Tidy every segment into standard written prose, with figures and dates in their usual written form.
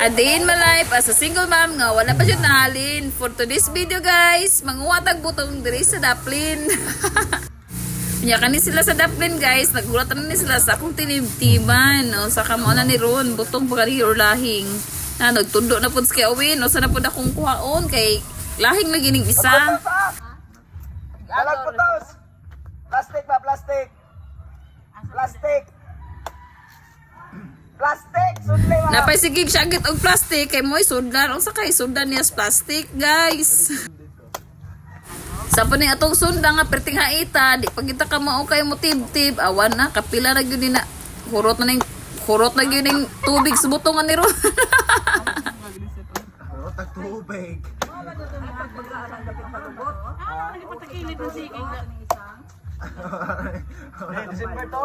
A day in my life as a single mom nga wala pa siya nahalin. For today's video guys, manguwatag butong diri sa daplin. Pinya kani sila sa daplin guys, nagulatan ni sila sa akong tinimtiman. O sa kamo na ni Ron, butong pagari or lahing. Na nagtundo na pud kay Awin, o sana pud akong kuhaon kay lahing lagi ning isa. Alag putos. Plastic pa, plastic. Plastic. Plastic, sudli ba? Napay sigig siya agit og plastic kay mo'y sudlan. Unsa kay sudlan niya sa plastic, guys? Sa pa ni atong sunda nga perting haita, di pagita ka mao kay mo tib-tib, awan na kapila na gyud ni na hurot na gyud ning tubig sa butongan ni Ron. Hurot ang tubig. December to?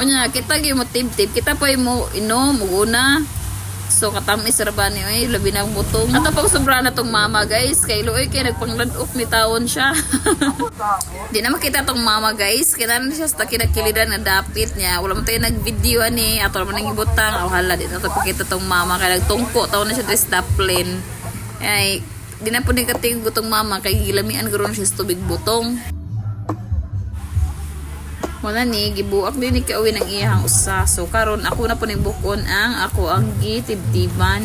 Unya kita gyud mo tib-tib, kita pa mo inom uguna. So katamis ra ba ni oy labi na butong. Ato pag sobra na tong mama guys, kay luoy kay nagpangladok ni taon siya. Di na makita tong mama guys, kailan siya sa kinakilidan na dapit niya. Wala man tayo nag-video ani, ato man nang ibutang. Aw hala di na to pakita tong mama kay nagtungko taon na siya dress daplin. Ay di na pud ni kating butong mama kay gilamian garo siya sa tubig butong. Wala ni, gibuak din ni Kaawin ang iyahang usa. So, karon ako na po ning bukon ako ang gitibtiban.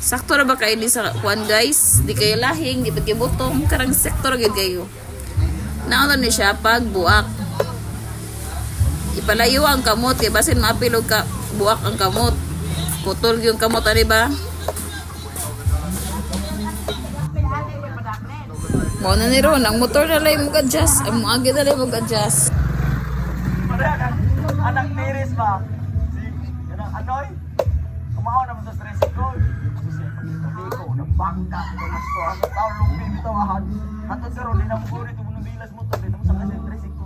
Sakto ra ba kayo di sa kuan guys? Di kayo lahing, di ba gibutong? Karang sektor agad kayo. Naon ni siya pag buak. Ipalayo ang kamot, kay basin mapilog ka, buak ang kamot. Putol yung kamot, ari ba? Mo na ni Ron, ang motor na lang mag-adjust. Ang mga agad na lang mag-adjust. Anak tiris ba? Si, anoy? Kumaon naman sa stress ko. Kasi pag-ito ko, nagbangka ko na ito. Ang tao lumpi bito ahan. Hatod sa ron, di na mo guri ito ng bilas mo. Di na mo sa kasi stress ko.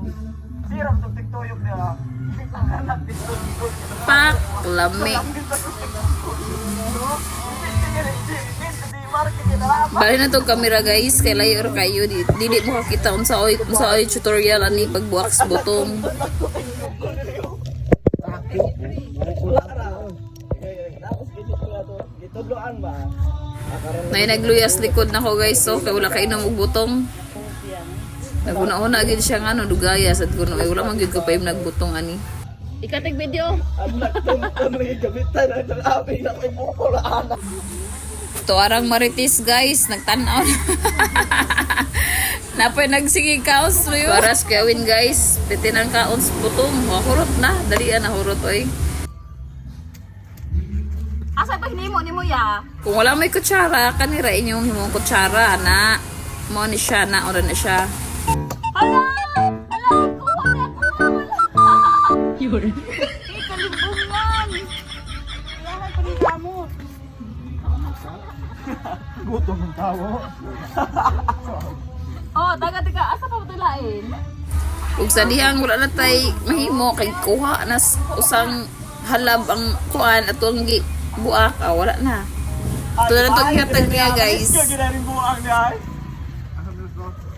Siram itong tiktoyok niya. Ang anak tiktoyok. Pak, lami. Bali na tong camera guys, kay layo kayo dili mo makita unsa oy tutorial ani pagbuak sa butong. May nagluyas likod nako guys, so kay wala kay og butong. Naguna-una gid siya nga no dugaya sad kuno ay wala man gid ko pa im nagbutong ani. Ikatig video. Anak tungkol ni gamitan ang abi na kay bukol anak. To arang maritis guys, nagtanaw. Napay nagsigig kaos mo yun. Paras Kawin guys, pitinang kaons putong. Hurot na, dali na hurot oy. Asa pa hinimo nimo ya? Kung wala may kutsara, kanira inyong himong kutsara na. Mo ni siya na, ora na siya. Hala! Hala! Kuha na! Yun. Ikalimbungan! Iyahan pa rin kamot. Gutom ang tao. Oh, taga-taga. Asa pa matulain? Ug sa dihang wala na tay mahimo kay kuha na usang halab ang kuan atong buak, wala na. Ito na itong ihatag niya guys. Disco ginaring buang niya ay.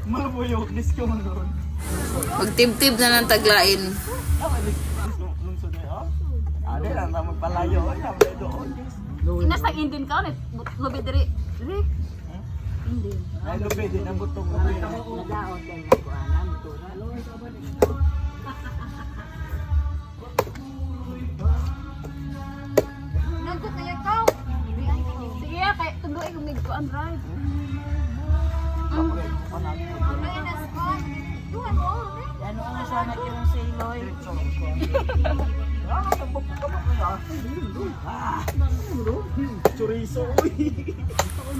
Malabuyok, disco mo doon. Magtib-tib na lang taglain. Lungsod niya, oh. Ade lang na magpalayo. Ay, namin doon. Inasa Indian ka ulit. Lubi diri. Rick? Indian. Ay, lupi, di na butong lupi. Nadaot yan na kuana. Mutura. Nagkot na yan ka. Sige, kaya tuloy kung may kuan drive. Ano ang sana yung siloy? Chorizo, uy.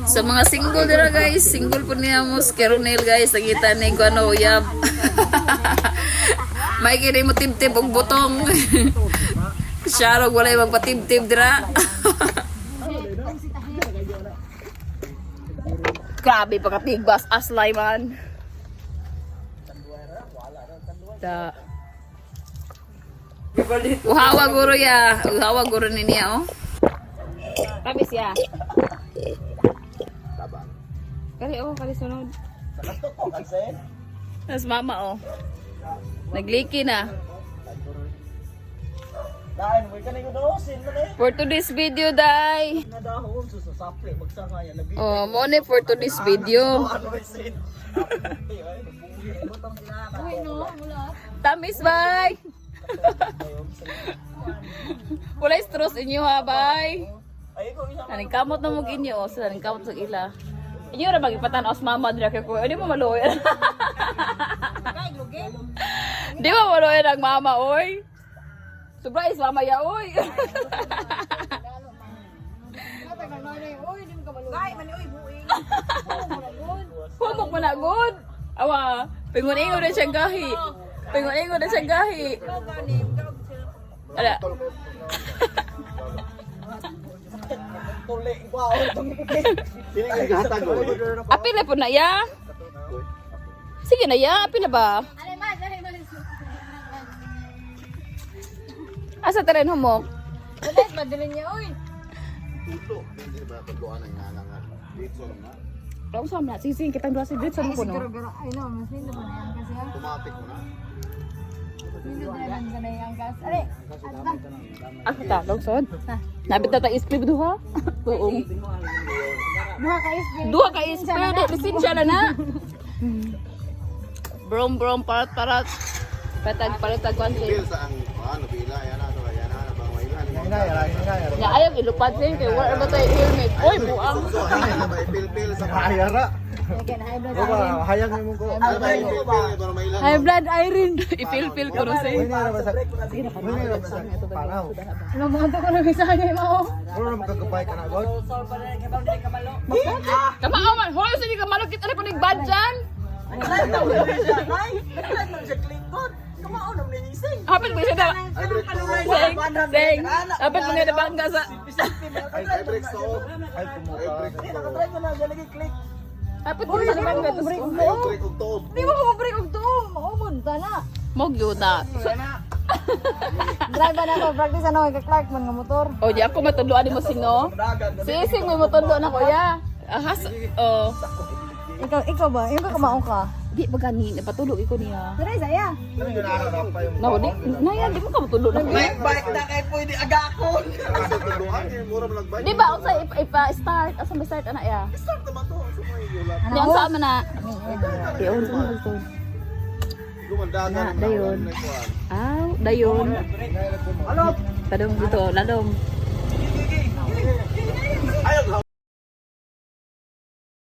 Sa mga single dira guys, single po niya mo Keronel guys, nakita ni ko ano uyab. May kini mo tib-tib og butong. Sharog wala magpatib-tib dira. Grabe pagkatigbas aslay man. Da. Uhawa guro ya, uhawa guro ni niya oh. Tamis ya. Kali oh, kali sunod. Sa kasto ko, kasi. Tas mama oh. Nagliki na. Dahil mo ka nang udosin man eh. For today's video, day. Nadahon sa sapli magsanga yan labi. Oh, mo ni for today's video. Ano ba sin? Uy, no, wala. Tamis, bye! Wala stress inyo ha, bye! Ay ko isa. Naning kamot na mong inyo, o sa naning kamot sa ila. Inyo ra magipatan os mama dira kay ko. Di mo maluoy. Di mo maluoy ang mama, oy. Surprise mama ya, oy. Humok mo na good. Awa, pingon-ingon na siyang gahi. Pingon-ingon na siyang gahi. Ala. Tole ko tong. Sini ka gatan ko. Apil na po na ya. Sige na ya, apil na ba? Asa teren humok? Ulit, madalin niya, uy. Ako sa mga sising kitang dua si Dritz ano ko no? Ay, no, mas lindo ba na yung angkas yan? Automatic mo na. Lindo na lang sa na yung angkas. Ali, Ako ta, logsod. Nabit na ta isplib duha. Buong. buha ka isip. Duha ka isplib, lisensya na na. Brom parat. Patag konti. Bil sa ang ano bila yan na bang wailan. Ya ayaw ilupad sin kay war ba tay helmet. Oy, buang. So ano ba ipil sa Hayara. Again, high blood Diba, iron. hayang mo ko. ano ba ipil para mailan. High blood iron. Ipil-pil ko rin Hindi sa. na ba sa Hindi na ba sa panaw. Lumato ko na misagay mo. Ano na magkagabay ka na god? Kamao man, hoy sa di ka malukit ano ko ning badjan. Hapit mo siya da. Sing. Hapit mo nga da bangga sa. Ay breaks to. Ay kumuka. Hapit mo sa bangga to. Break og to. Di mo ko break og tuom. Maumon ta na. Mo gyuta. Drive na ako, practice ano kay Clark man nga motor. O di ako matudloan mo singo. Sising mo matudlo na kuya. Ahas. Oh. Ikaw ba? Ikaw kamao ka. Di ba gani napatulog iko niya. Dire saya. Ano yung naharap pa yung Nawa di. Naya di mo ka matulog na. bike na kay pwede agakon. Sa tunduan mura man nagbay. Di ba unsa ipa-start asa may start ana ya? Start naman to. Sumay yulat. Di ang sama na. Di on to. Lumandagan Na, dayon. Aw, dayon. Ano? Tadong dito, ladong. Gigi.